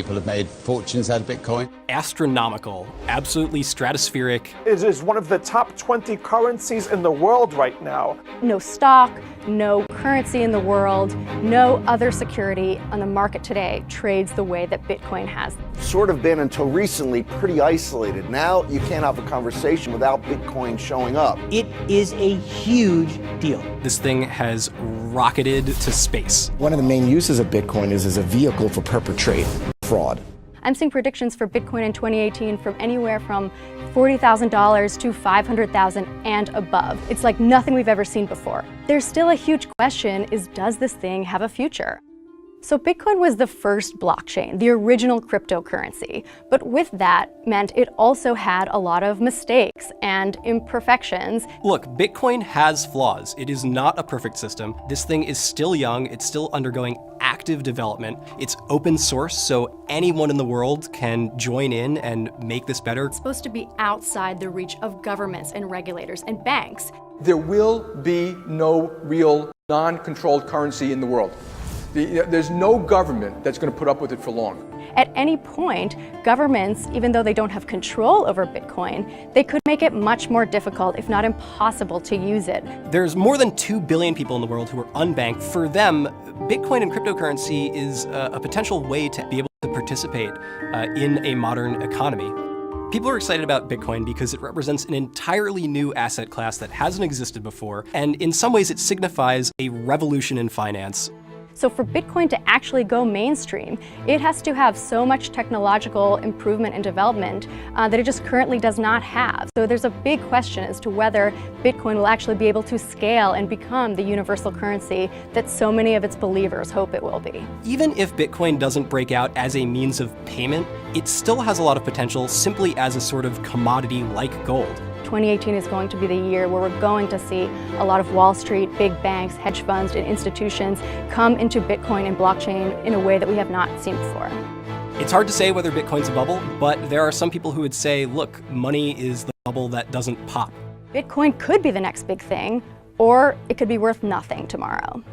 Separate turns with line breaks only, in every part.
people have made fortunes out of Bitcoin.
Astronomical, absolutely stratospheric.
It is one of the top 20 currencies in the world right now.
No stock, no currency in the world, no other security on the market today trades the way that Bitcoin has.
Sort of been until recently pretty isolated. Now you can't have a conversation without Bitcoin showing up.
It is a huge deal.
This thing has rocketed to space.
One of the main uses of Bitcoin is as a vehicle for perpetrating fraud.
I'm seeing predictions for Bitcoin in 2018 from anywhere from $40,000 to $500,000 and above. It's like nothing we've ever seen before. There's still a huge question is, does this thing have a future? So Bitcoin was the first blockchain, the original cryptocurrency. But with that meant it also had a lot of mistakes and imperfections.
Look, Bitcoin has flaws. It is not a perfect system. This thing is still young. It's still undergoing active development. It's open source, so anyone in the world can join in and make this better.
It's supposed to be outside the reach of governments and regulators and banks.
There will be no real non-controlled currency in the world. There's no government that's going to put up with it for long.
At any point, governments, even though they don't have control over Bitcoin, they could make it much more difficult, if not impossible, to use it.
There's more than 2 billion people in the world who are unbanked. For them, Bitcoin and cryptocurrency is a potential way to be able to participate in a modern economy. People are excited about Bitcoin because it represents an entirely new asset class that hasn't existed before, and in some ways it signifies a revolution in finance.
So for Bitcoin to actually go mainstream, it has to have so much technological improvement and development that it just currently does not have. So there's a big question as to whether Bitcoin will actually be able to scale and become the universal currency that so many of its believers hope it will be.
Even if Bitcoin doesn't break out as a means of payment, it still has a lot of potential simply as a sort of commodity like gold.
2018 is going to be the year where we're going to see a lot of Wall Street, big banks, hedge funds, and institutions come into Bitcoin and blockchain in a way that we have not seen before.
It's hard to say whether Bitcoin's a bubble, but there are some people who would say, look, money is the bubble that doesn't pop.
Bitcoin could be the next big thing, or it could be worth nothing tomorrow.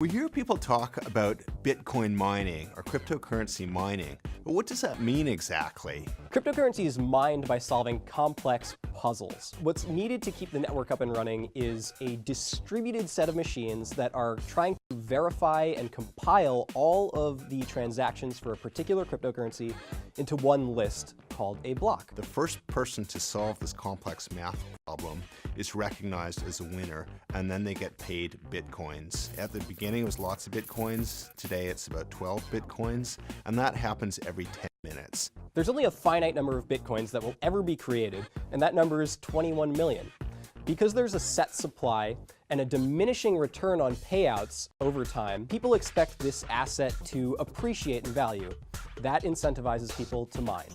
We hear people talk about Bitcoin mining or cryptocurrency mining, but what does that mean exactly?
Cryptocurrency is mined by solving complex puzzles. What's needed to keep the network up and running is a distributed set of machines that are trying to verify and compile all of the transactions for a particular cryptocurrency into one list called a block.
The first person to solve this complex math problem is recognized as a winner, and then they get paid Bitcoins. At the beginning, it was lots of Bitcoins. Today, it's about 12 Bitcoins, and that happens every 10 minutes.
There's only a finite number of Bitcoins that will ever be created, and that number is 21 million. Because there's a set supply and a diminishing return on payouts over time, people expect this asset to appreciate in value. That incentivizes people to mine.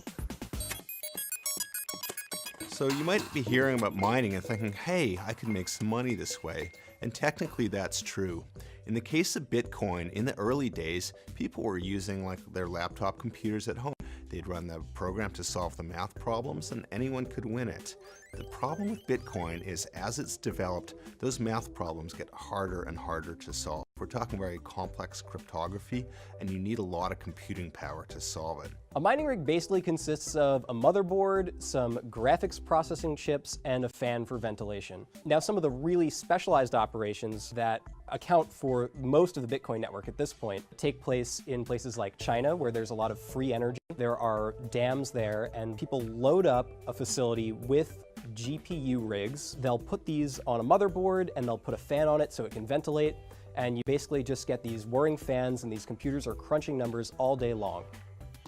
So you might be hearing about mining and thinking, hey, I can make some money this way. And technically that's true. In the case of Bitcoin, in the early days, people were using their laptop computers at home. They'd run the program to solve the math problems and anyone could win it. The problem with Bitcoin is as it's developed, those math problems get harder and harder to solve. We're talking very complex cryptography and you need a lot of computing power to solve it.
A mining rig basically consists of a motherboard, some graphics processing chips, and a fan for ventilation. Now, some of the really specialized operations that account for most of the Bitcoin network at this point take place in places like China, where there's a lot of free energy. There are dams there, and people load up a facility with GPU rigs. They'll put these on a motherboard, and they'll put a fan on it so it can ventilate, and you basically just get these whirring fans, and these computers are crunching numbers all day long.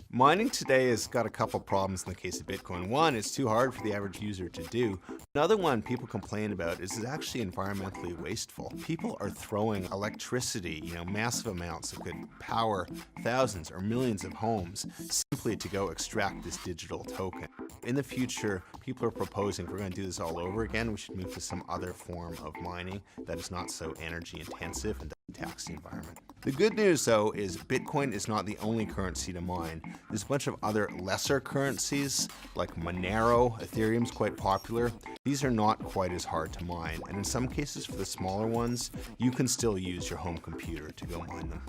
Mining today has got a couple problems in the case of Bitcoin. One, it's too hard for the average user to do. Another one people complain about is it's actually environmentally wasteful. People are throwing electricity, massive amounts that could power thousands or millions of homes simply to go extract this digital token. In the future, people are proposing if we're going to do this all over again, we should move to some other form of mining that is not so energy intensive and doesn't tax the environment. The good news though is Bitcoin is not the only currency to mine. There's a bunch of other lesser currencies like Monero, Ethereum's quite popular. These are not quite as hard to mine, and in some cases for the smaller ones, you can still use your home computer to go mine them.